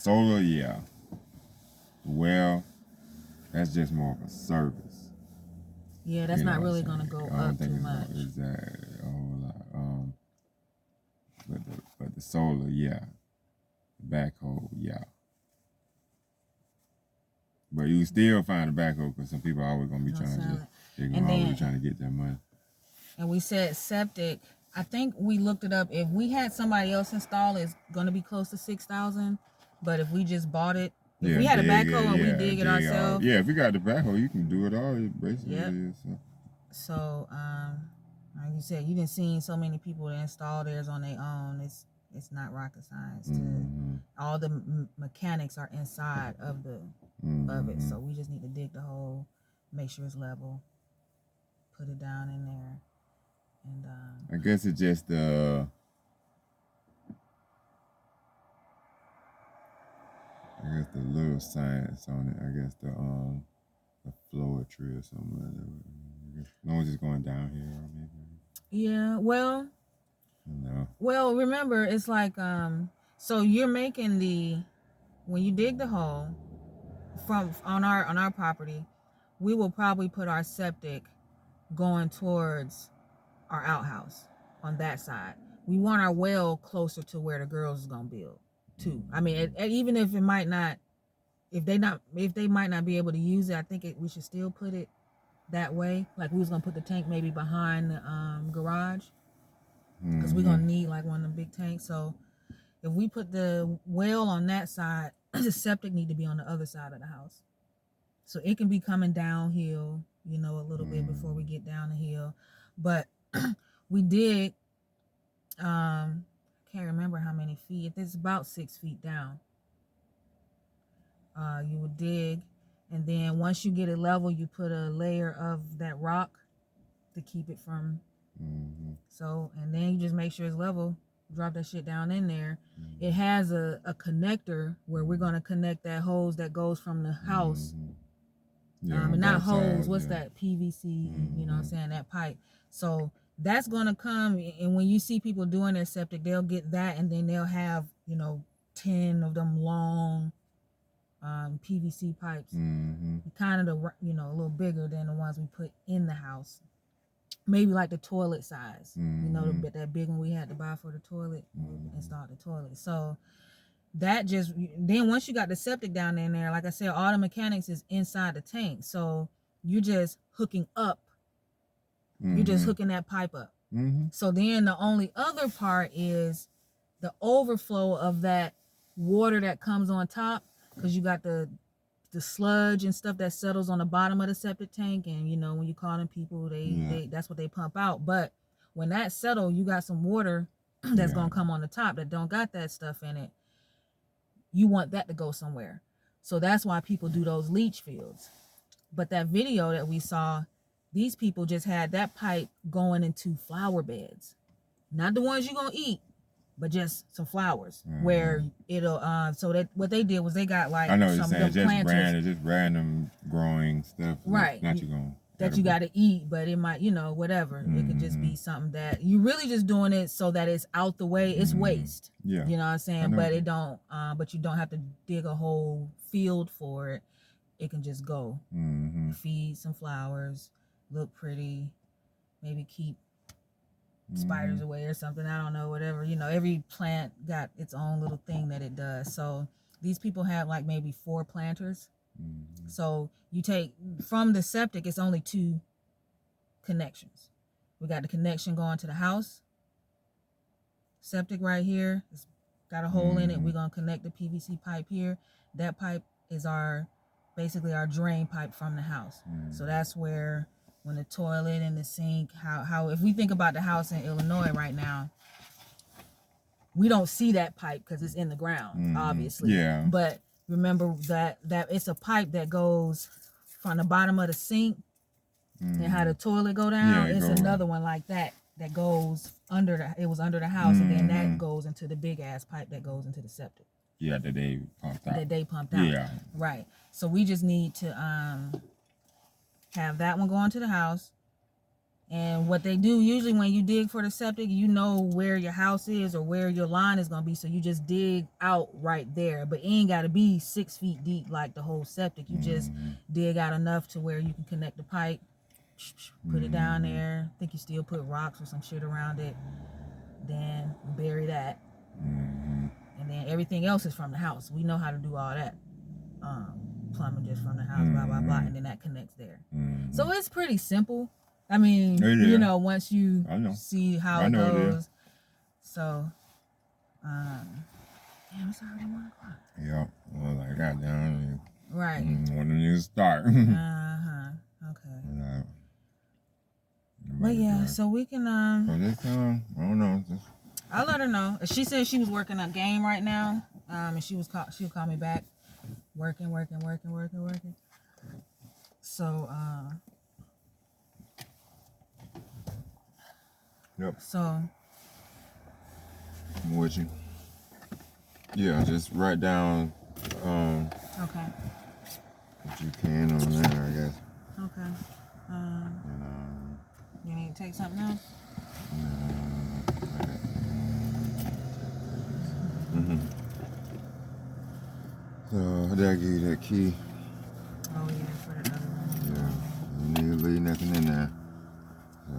Solar, yeah. Well, that's just more of a service. Yeah, that's not really gonna I go don't up think too it's much. gonna exactly a whole lot. But the solar, yeah. The backhoe, yeah. But you still find a backhoe because some people are always gonna be Gonna trying to sell just it. they're And gonna always be then, trying to get that money. and we said septic. I think we looked it up. If we had somebody else install, it's gonna be close to 6,000. But if we just bought it, if we had a backhoe and we dig it ourselves, yeah. If you got the backhoe, you can do it all. It basically yep. is. So, like you said, you didn't see so many people that install theirs on their own. It's not rocket science. All the mechanics are inside of it. So we just need to dig the hole, make sure it's level, put it down in there, and I guess it's just the. I guess the little science on it. I guess the flowetry or something like that. As long as it's going down here, maybe. yeah. Well. No. Well, remember, it's like so you're making when you dig the hole from on our property, we will probably put our septic going towards our outhouse on that side. We want our well closer to where the girls is gonna build too. I mean, even if it might not, if they might not be able to use it, I think we should still put it that way. Like we was gonna put the tank maybe behind the garage because we're gonna need like one of the big tanks. So if we put the well on that side, the septic need to be on the other side of the house. So it can be coming downhill, a little bit before we get down the hill. But we did, can't remember how many feet. It's about 6 feet down. You would dig, and then once you get it level, you put a layer of that rock to keep it from. So, and then you just make sure it's level. Drop that shit down in there. It has a connector where we're going to connect that hose that goes from the house. And not hose, what's that? PVC, you know what I'm saying? That pipe. So that's going to come. And when you see people doing their septic, they'll get that, and then they'll have, 10 of them long PVC pipes. Kind of a little bigger than the ones we put in the house. Maybe like the toilet size, that big one we had to buy for the toilet, install the toilet. So that just, then once you got the septic down in there, like I said, all the mechanics is inside the tank. So you're just hooking up, you're just hooking that pipe up. So then the only other part is the overflow of that water that comes on top, because you got the sludge and stuff that settles on the bottom of the septic tank, and when you call them people, they that's what they pump out. But when that settle, you got some water that's gonna come on the top that don't got that stuff in it. You want that to go somewhere, so that's why people do those leach fields. But that video that we saw, these people just had that pipe going into flower beds, not the ones you're gonna eat, but just some flowers where it'll so that what they did was they got like, I know some you're saying, just random growing stuff, right? Not you gonna that you got to eat, but it might, whatever. It could just be something that you really just doing it so that it's out the way. It's waste. Yeah. You know what I'm saying? But it don't. But you don't have to dig a whole field for it. It can just go. Feed some flowers, look pretty, maybe keep spiders away or something. I don't know, whatever. Every plant got its own little thing that it does. So these people have like maybe 4 planters. So you take from the septic, it's only 2 connections. We got the connection going to the house. Septic right here, it's got a hole in it. We're gonna connect the PVC pipe here. That pipe is basically our drain pipe from the house. So that's where, when the toilet and the sink, how if we think about the house in Illinois right now, we don't see that pipe because it's in the ground, obviously. Yeah. But remember that it's a pipe that goes from the bottom of the sink and how the toilet go down. It's another one like that goes under it was under the house, and then that goes into the big ass pipe that goes into the septic. Yeah, that they pumped out. Yeah. Right. So we just need to have that one going to the house, And what they do usually when you dig for the septic, you know where your house is or where your line is gonna be, so you just dig out right there. But it ain't gotta be 6 feet deep like the whole septic. You just dig out enough to where you can connect the pipe, put it down there. I think you still put rocks or some shit around it. Then bury that, and then everything else is from the house. We know how to do all that. Plumbing just from the house, blah blah blah, and then that connects there. So it's pretty simple. I mean, you know, once you see how it goes. So, damn, it's already 1 o'clock. Yeah, well, like goddamn. Right. When you start. Okay. But yeah, so we can So this time, I don't know. I'll let her know. She said she was working a game right now. And she'll call me back. Working. So Yep. So I'm with you. Yeah, just write down okay. what you can on there, I guess. Okay. You need to take something else? So did I give you that key? Oh yeah, for the other one. Yeah. You need to leave nothing in there. So